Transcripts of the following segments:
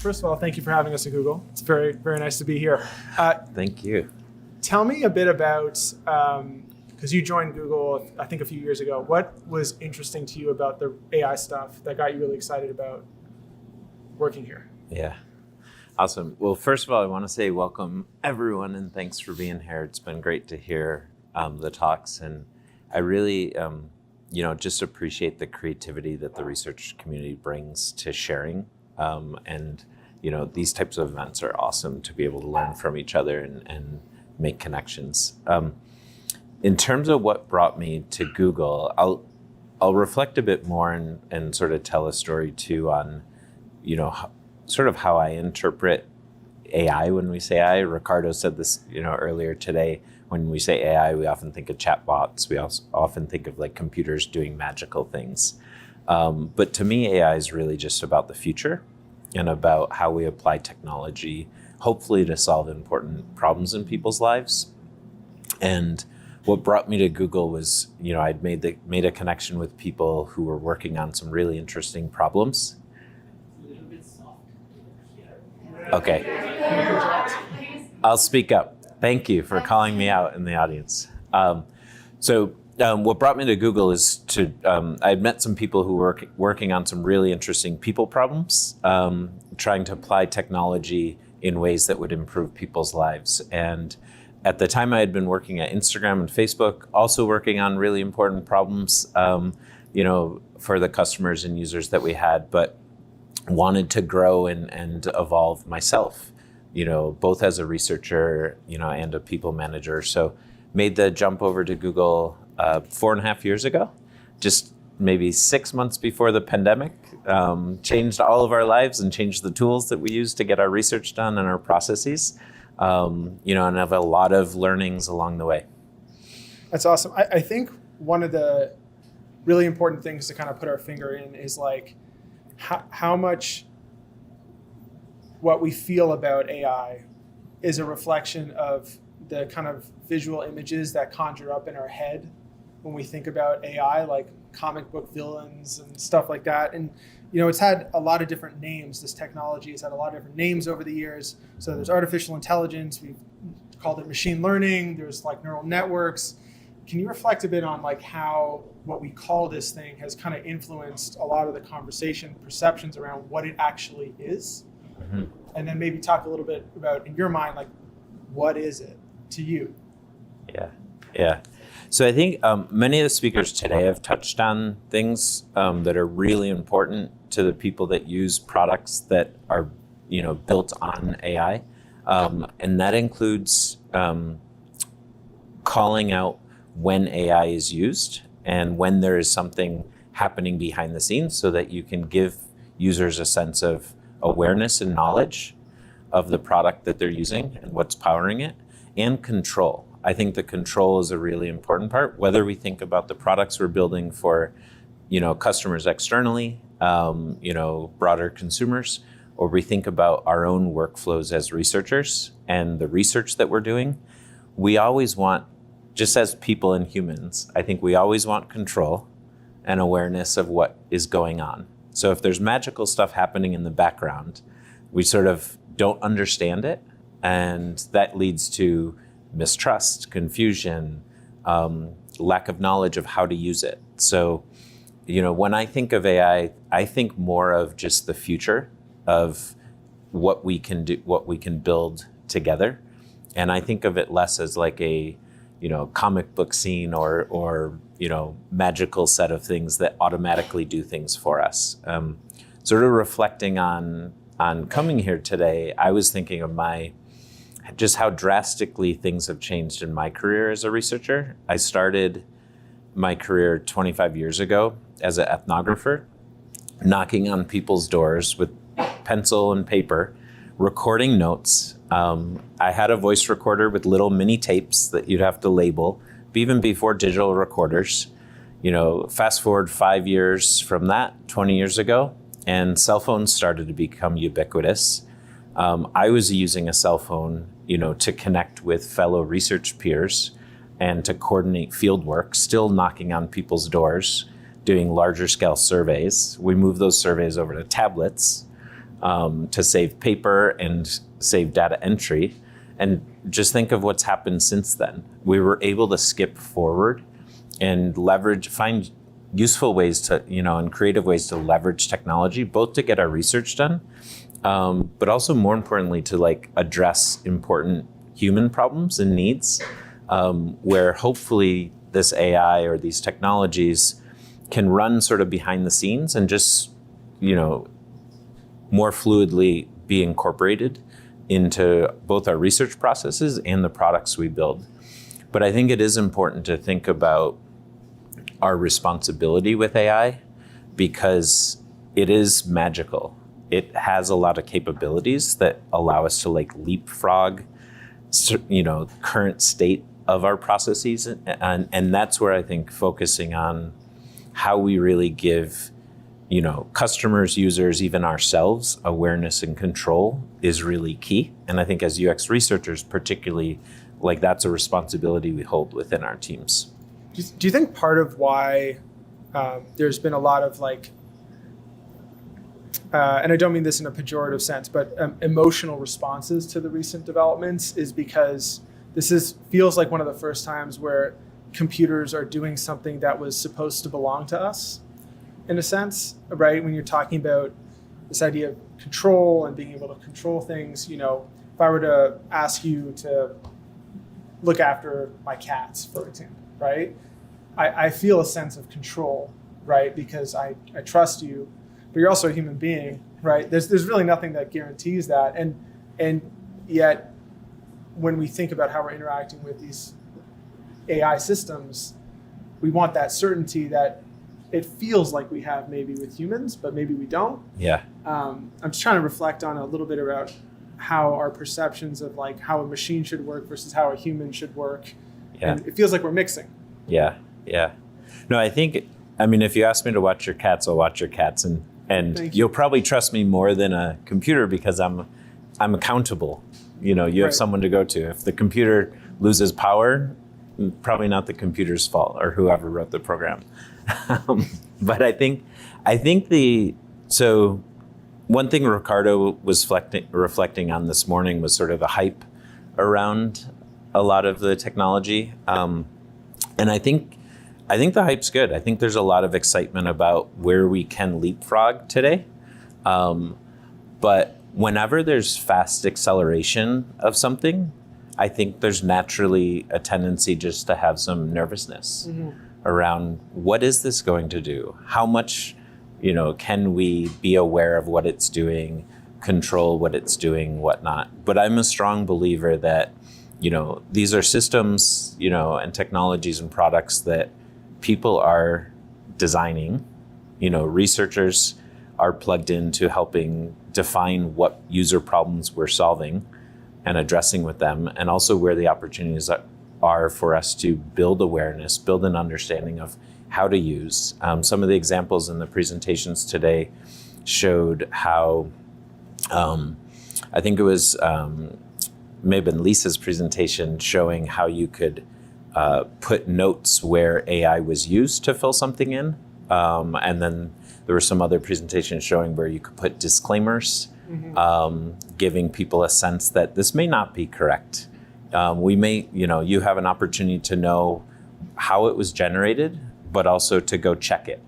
First of all, thank you for having us at Google. It's very, very nice to be here. Thank you. Tell me a bit about, because you joined Google, I think a few years ago. What was interesting to you about the AI stuff that got you really excited about working here? Yeah. Awesome. Well, first of all, I want to say welcome everyone and thanks for being here. It's been great to hear the talks, and I really, just appreciate the creativity that the research community brings to sharing. And these types of events are awesome to be able to learn from each other and make connections. In terms of what brought me to Google, I'll reflect a bit more and sort of tell a story too on, sort of how I interpret AI when we say AI. Ricardo said this, earlier today. When we say AI, we often think of chatbots. We also often think of like computers doing magical things. But to me, AI is really just about the future and about how we apply technology, hopefully to solve important problems in people's lives. And what brought me to Google was, I'd made a connection with people who were working on some really interesting problems. A little bit soft. Okay. I'll speak up. Thank you for calling me out in the audience. What brought me to Google is I'd met some people who were working on some really interesting people problems, trying to apply technology in ways that would improve people's lives. And at the time I had been working at Instagram and Facebook, also working on really important problems, for the customers and users that we had, but wanted to grow and evolve myself, both as a researcher, and a people manager. So made the jump over to Google 4.5 years ago, just maybe 6 months before the pandemic, changed all of our lives and changed the tools that we use to get our research done and our processes, and have a lot of learnings along the way. That's awesome. I think one of the really important things to kind of put our finger in is like how much what we feel about AI is a reflection of the kind of visual images that conjure up in our head when we think about AI, like comic book villains and stuff like that. And, it's had a lot of different names. This technology has had a lot of different names over the years. So there's artificial intelligence. We've called it machine learning. There's like neural networks. Can you reflect a bit on like how what we call this thing has kind of influenced a lot of the conversation perceptions around what it actually is? Mm-hmm. And then maybe talk a little bit about, in your mind, like, what is it to you? Yeah. So I think many of the speakers today have touched on things that are really important to the people that use products that are, built on AI. And that includes calling out when AI is used and when there is something happening behind the scenes so that you can give users a sense of awareness and knowledge of the product that they're using and what's powering it, and control. I think the control is a really important part, whether we think about the products we're building for, customers externally, broader consumers, or we think about our own workflows as researchers and the research that we're doing. We always want, just as people and humans, I think we always want control and awareness of what is going on. So if there's magical stuff happening in the background, we sort of don't understand it, and that leads to mistrust, confusion, lack of knowledge of how to use it. So, when I think of AI, I think more of just the future of what we can do, what we can build together. And I think of it less as like a, comic book scene or magical set of things that automatically do things for us. Sort of reflecting on coming here today, I was thinking of just how drastically things have changed in my career as a researcher. I started my career 25 years ago as an ethnographer, knocking on people's doors with pencil and paper, recording notes. I had a voice recorder with little mini tapes that you'd have to label, even before digital recorders. Fast forward 5 years from that, 20 years ago, and cell phones started to become ubiquitous. I was using a cell phone, to connect with fellow research peers and to coordinate field work, still knocking on people's doors, doing larger scale surveys. We moved those surveys over to tablets to save paper and save data entry. And just think of what's happened since then. We were able to skip forward and find useful ways to, and creative ways to leverage technology, both to get our research done, but also more importantly to address important human problems and needs, where hopefully this AI or these technologies can run sort of behind the scenes and just, more fluidly be incorporated into both our research processes and the products we build. But I think it is important to think about our responsibility with AI, because it is magical. It has a lot of capabilities that allow us to leapfrog, current state of our processes. And that's where I think focusing on how we really give customers, users, even ourselves, awareness and control is really key. And I think as UX researchers, particularly, that's a responsibility we hold within our teams. Do you think part of why there's been a lot of and I don't mean this in a pejorative sense, but emotional responses to the recent developments is because feels like one of the first times where computers are doing something that was supposed to belong to us, in a sense, right? When you're talking about this idea of control and being able to control things, if I were to ask you to look after my cats, for example, right? I feel a sense of control, right? Because I trust you, but you're also a human being, right? There's really nothing that guarantees that. And yet, when we think about how we're interacting with these AI systems, we want that certainty that it feels like we have maybe with humans, but maybe we don't. Yeah. I'm just trying to reflect on a little bit about how our perceptions of how a machine should work versus how a human should work. Yeah. And it feels like we're mixing. Yeah. No, I think, if you ask me to watch your cats, I'll watch your cats, and you'll probably trust me more than a computer because I'm accountable. You have someone to go to. If the computer loses power, probably not the computer's fault or whoever wrote the program. But I think one thing Ricardo was reflecting on this morning was sort of the hype around a lot of the technology. And I think the hype's good. I think there's a lot of excitement about where we can leapfrog today. But whenever there's fast acceleration of something, I think there's naturally a tendency just to have some nervousness around what is this going to do? How much, can we be aware of what it's doing, control what it's doing, whatnot? But I'm a strong believer that, these are systems, and technologies and products that people are designing. Researchers are plugged into helping define what user problems we're solving and addressing with them, and also where the opportunities are for us to build awareness, build an understanding of how to use. Some of the examples in the presentations today showed how, I think it was maybe in Lisa's presentation, showing how you could put notes where AI was used to fill something in. And then there were some other presentations showing where you could put disclaimers, giving people a sense that this may not be correct. We may, you have an opportunity to know how it was generated, but also to go check it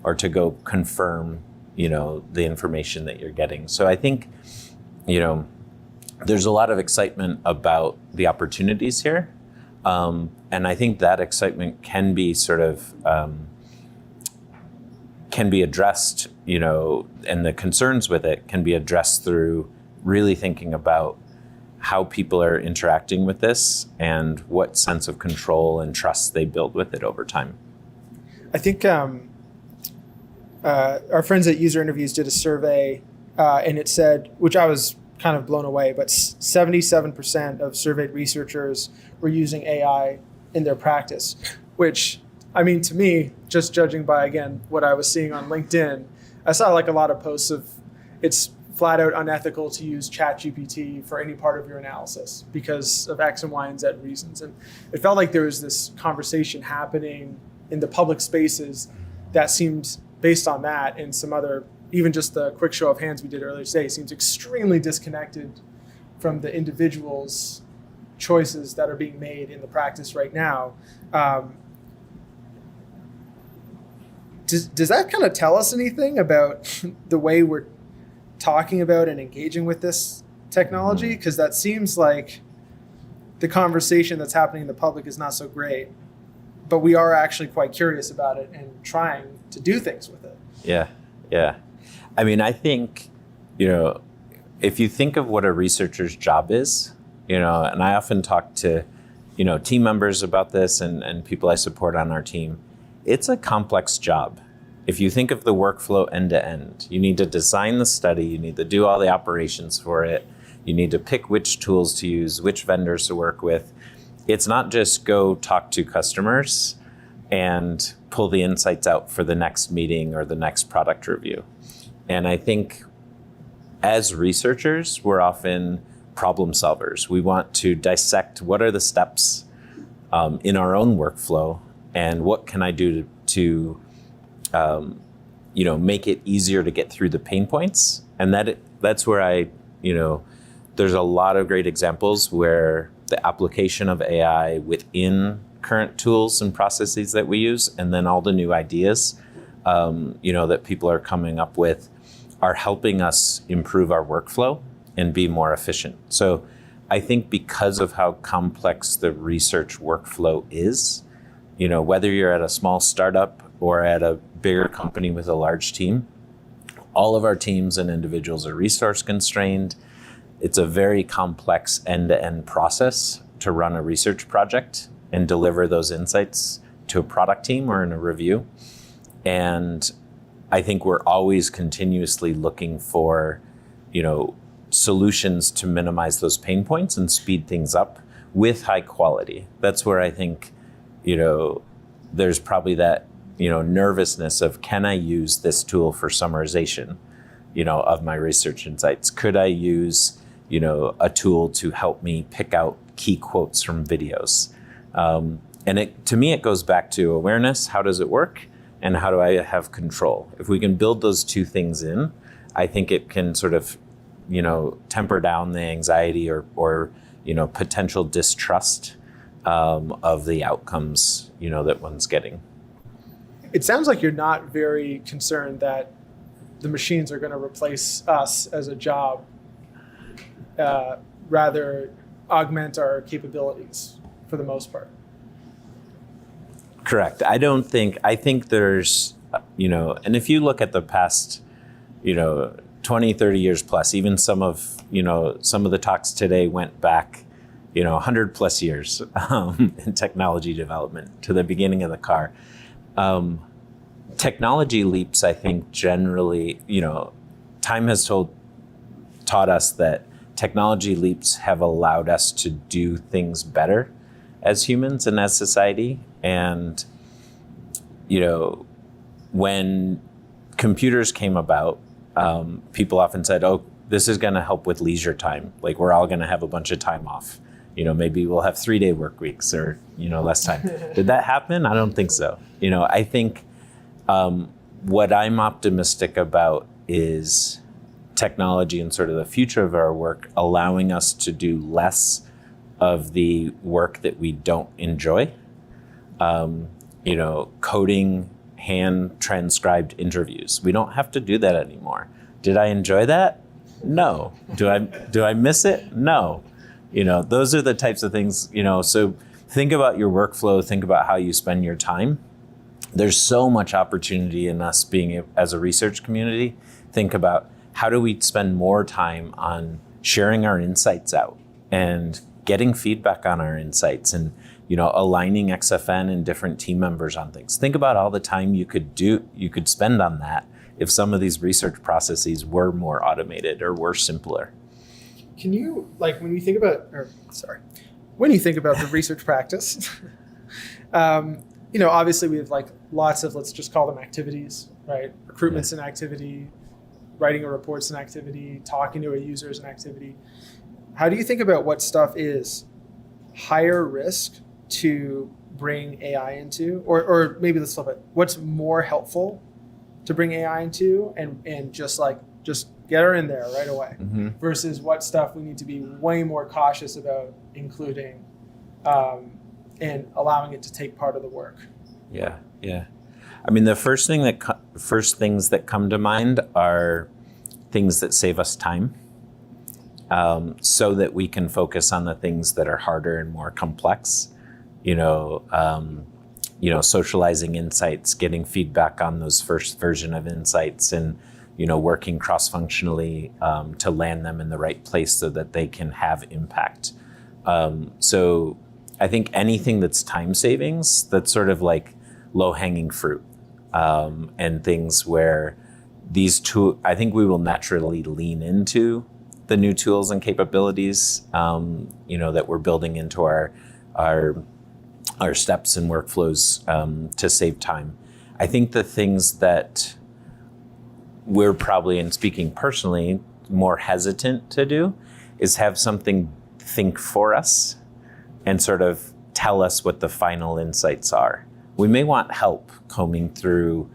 or to go confirm, the information that you're getting. So I think, there's a lot of excitement about the opportunities here. And I think that excitement can be sort of, can be addressed, and the concerns with it can be addressed through really thinking about how people are interacting with this and what sense of control and trust they build with it over time. I think our friends at User Interviews did a survey, and it said, which I was kind of blown away, but 77% of surveyed researchers were using AI in their practice, which, to me, just judging by, again, what I was seeing on LinkedIn, I saw a lot of posts of it's flat out unethical to use ChatGPT for any part of your analysis because of X and Y and Z reasons. And it felt like there was this conversation happening in the public spaces that seems, based on that and some other, even just the quick show of hands we did earlier today, seems extremely disconnected from the individual's choices that are being made in the practice right now. Does that kind of tell us anything about the way we're talking about and engaging with this technology? Because that seems like the conversation that's happening in the public is not so great, but we are actually quite curious about it and trying to do things with it. Yeah. I mean, I think, if you think of what a researcher's job is, and I often talk to, team members about this and people I support on our team, it's a complex job. If you think of the workflow end to end, you need to design the study, you need to do all the operations for it, you need to pick which tools to use, which vendors to work with. It's not just go talk to customers and pull the insights out for the next meeting or the next product review. And I think as researchers, we're often problem solvers. We want to dissect what are the steps in our own workflow and what can I do to make it easier to get through the pain points. And that's where there's a lot of great examples where the application of AI within current tools and processes that we use, and then all the new ideas, that people are coming up with, are helping us improve our workflow and be more efficient. So I think because of how complex the research workflow is, whether you're at a small startup or at a bigger company with a large team, all of our teams and individuals are resource constrained. It's a very complex end-to-end process to run a research project and deliver those insights to a product team or in a review. And I think we're always continuously looking for, solutions to minimize those pain points and speed things up with high quality. That's where I think, there's probably that, nervousness of, can I use this tool for summarization, of my research insights? Could I use, a tool to help me pick out key quotes from videos? And to me, it goes back to awareness. How does it work? And how do I have control? If we can build those two things in, I think it can sort of, temper down the anxiety or potential distrust of the outcomes, that one's getting. It sounds like you're not very concerned that the machines are going to replace us as a job, rather augment our capabilities for the most part. Correct. I think there's, and if you look at the past, 20, 30 years plus, even some of the talks today went back, 100 plus years in technology development to the beginning of the car. Technology leaps, I think generally, time has taught us that technology leaps have allowed us to do things better as humans and as society. And, when computers came about, people often said, oh, this is going to help with leisure time. Like, we're all going to have a bunch of time off. Maybe we'll have 3-day work weeks or, less time. Did that happen? I don't think so. I think what I'm optimistic about is technology and sort of the future of our work allowing us to do less of the work that we don't enjoy. Coding hand transcribed interviews. We don't have to do that anymore. Did I enjoy that? No. Do I miss it? No. Those are the types of things, so think about your workflow, think about how you spend your time. There's so much opportunity in us being as a research community. Think about, how do we spend more time on sharing our insights out and getting feedback on our insights and, aligning XFN and different team members on things. Think about all the time you could spend on that if some of these research processes were more automated or were simpler. Can you, when you think about the research practice, obviously we have lots of, let's just call them activities, right? Recruitment's an activity, writing a report's an activity, talking to a user is an activity. How do you think about what stuff is higher risk to bring AI into, or maybe let's flip it. What's more helpful to bring AI into, and just get her in there right away, versus what stuff we need to be way more cautious about including, and allowing it to take part of the work. Yeah. I mean, the first things that come to mind are things that save us time, so that we can focus on the things that are harder and more complex. Socializing insights, getting feedback on those first version of insights, and working cross-functionally to land them in the right place so that they can have impact. So I think anything that's time savings, that's sort of like low-hanging fruit, and things where I think we will naturally lean into the new tools and capabilities, that we're building into our steps and workflows, to save time. I think the things that we're probably, and speaking personally, more hesitant to do is have something think for us and sort of tell us what the final insights are. We may want help combing through,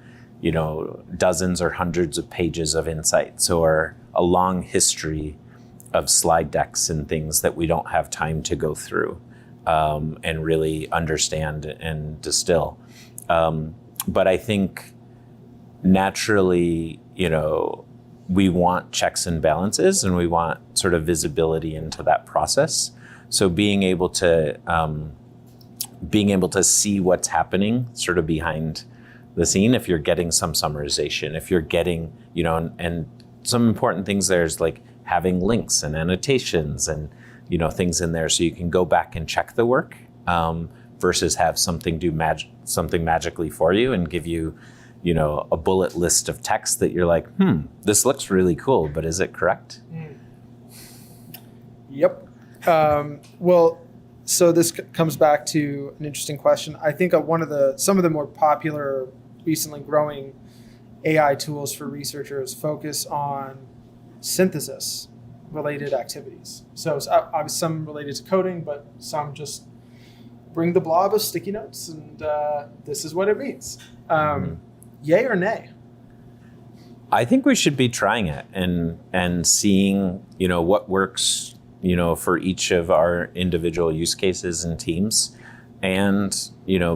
dozens or hundreds of pages of insights, or a long history of slide decks and things that we don't have time to go through, and really understand and distill. But I think naturally, we want checks and balances, and we want sort of visibility into that process. So being able to see what's happening sort of behind the scene, if you're getting some summarization, if you're getting, and some important things there is like having links and annotations and, things in there so you can go back and check the work, versus have something do something magically for you and give you, a bullet list of text that you're like, this looks really cool, but is it correct? Yep. Well, so this comes back to an interesting question. I think some of the more popular, recently growing AI tools for researchers focus on synthesis related activities. So obviously some related to coding, but some just bring the blob of sticky notes and this is what it means. Yay or nay? I think we should be trying it and seeing, what works, for each of our individual use cases and teams, and,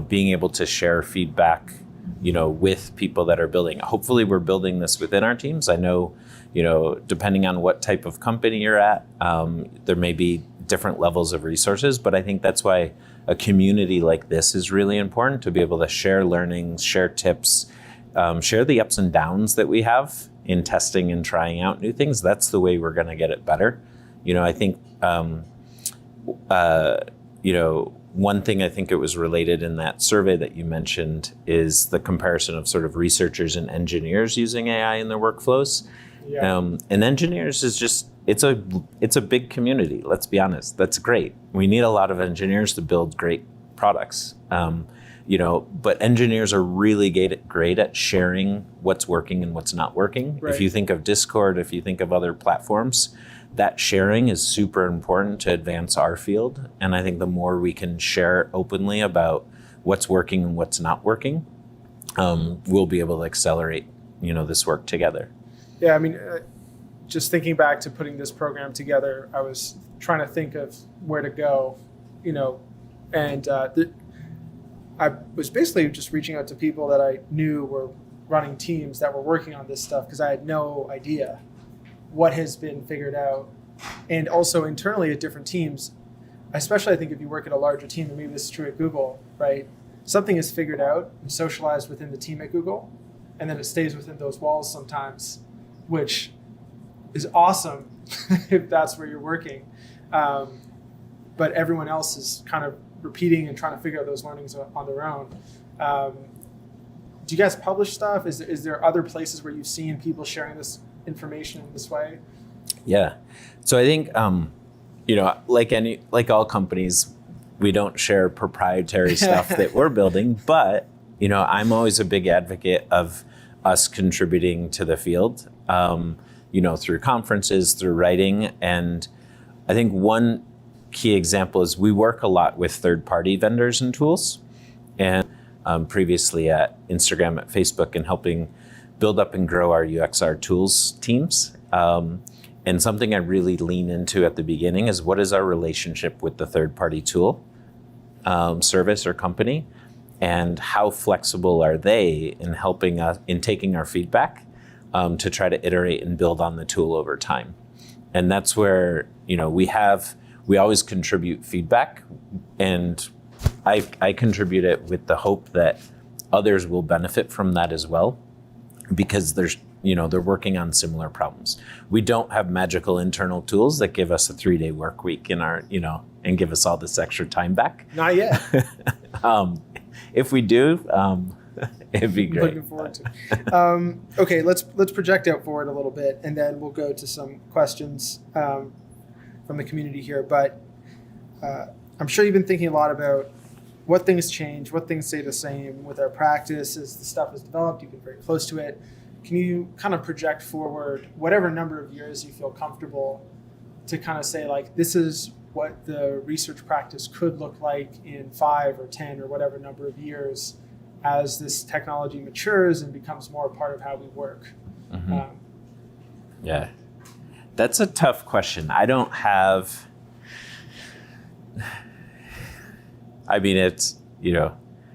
being able to share feedback, with people that are building. Hopefully we're building this within our teams. I know, depending on what type of company you're at, there may be different levels of resources, but I think that's why a community like this is really important, to be able to share learnings, share tips, share the ups and downs that we have in testing and trying out new things. That's the way we're going to get it better. I think, one thing I think it was related in that survey that you mentioned is the comparison of sort of researchers and engineers using AI in their workflows. Yeah. And engineers is just, it's a big community. Let's be honest. That's great. We need a lot of engineers to build great products. But engineers are really great at sharing what's working and what's not working. Right. If you think of Discord, if you think of other platforms, that sharing is super important to advance our field. And I think the more we can share openly about what's working and what's not working, we'll be able to accelerate, this work together. Yeah, I mean, just thinking back to putting this program together, I was trying to think of where to go, and I was basically just reaching out to people that I knew were running teams that were working on this stuff, because I had no idea what has been figured out. And also internally at different teams, especially I think if you work at a larger team, and maybe this is true at Google, right? Something is figured out and socialized within the team at Google, and then it stays within those walls sometimes, which is awesome if that's where you're working. But everyone else is kind of repeating and trying to figure out those learnings on their own. Do you guys publish stuff? Is there other places where you've seen people sharing this information in this way? Yeah. So I think, like all companies, we don't share proprietary stuff that we're building, but, I'm always a big advocate of us contributing to the field, through conferences, through writing. And I think one key example is we work a lot with third-party vendors and tools. previously at Instagram, at Facebook, and helping build up and grow our UXR tools teams. And something I really lean into at the beginning is what is our relationship with the third-party tool, service or company, and how flexible are they in helping us, in taking our feedback to try to iterate and build on the tool over time. And that's where, we always contribute feedback, and I contribute it with the hope that others will benefit from that as well, because they're working on similar problems. We don't have magical internal tools that give us a 3-day work week in our, and give us all this extra time back. Not yet. If we do, it'd be great. Looking forward to it. Okay, let's project out forward a little bit, and then we'll go to some questions from the community here. But I'm sure you've been thinking a lot about what things change, what things stay the same with our practice as the stuff is developed. You've been very close to it. Can you kind of project forward whatever number of years you feel comfortable to kind of say, like, this is what the research practice could look like in 5 or 10 or whatever number of years as this technology matures and becomes more a part of how we work? Mm-hmm. Yeah, that's a tough question. I don't have, it's,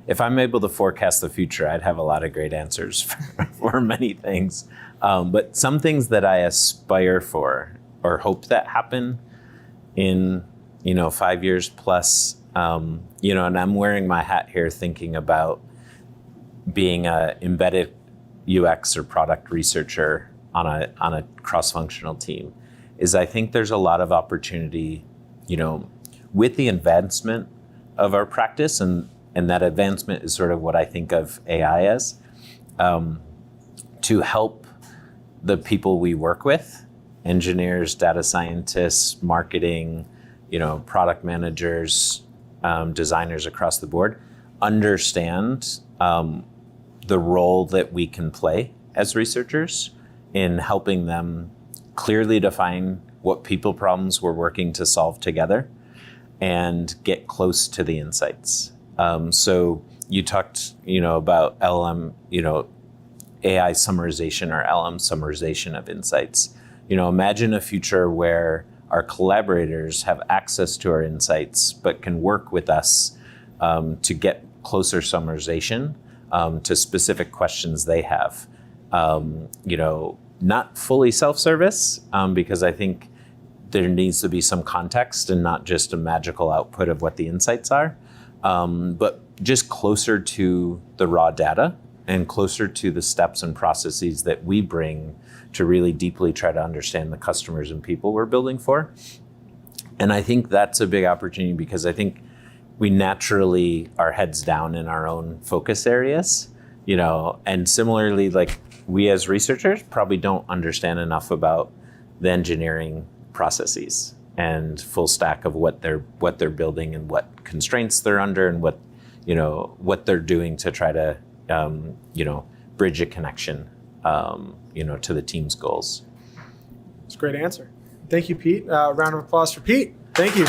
if I'm able to forecast the future, I'd have a lot of great answers for many things. But some things that I aspire for or hope that happen in, 5 years plus, and I'm wearing my hat here thinking about being a embedded UX or product researcher on a cross-functional team, is I think there's a lot of opportunity, with the advancement of our practice, and that advancement is sort of what I think of AI as, to help the people we work with, engineers, data scientists, marketing, product managers, designers across the board, understand the role that we can play as researchers in helping them clearly define what people problems we're working to solve together and get close to the insights. So you talked, about LM, AI summarization or LM summarization of insights. Imagine a future where our collaborators have access to our insights, but can work with us to get closer summarization to specific questions they have. Not fully self-service, because I think there needs to be some context and not just a magical output of what the insights are, but just closer to the raw data and closer to the steps and processes that we bring to really deeply try to understand the customers and people we're building for. And I think that's a big opportunity, because I think we naturally are heads down in our own focus areas, and similarly, like, we as researchers probably don't understand enough about the engineering processes and full stack of what they're building and what constraints they're under and what they're doing to try to bridge a connection to the team's goals. It's a great answer. Thank you, Pete. Round of applause for Pete. Thank you.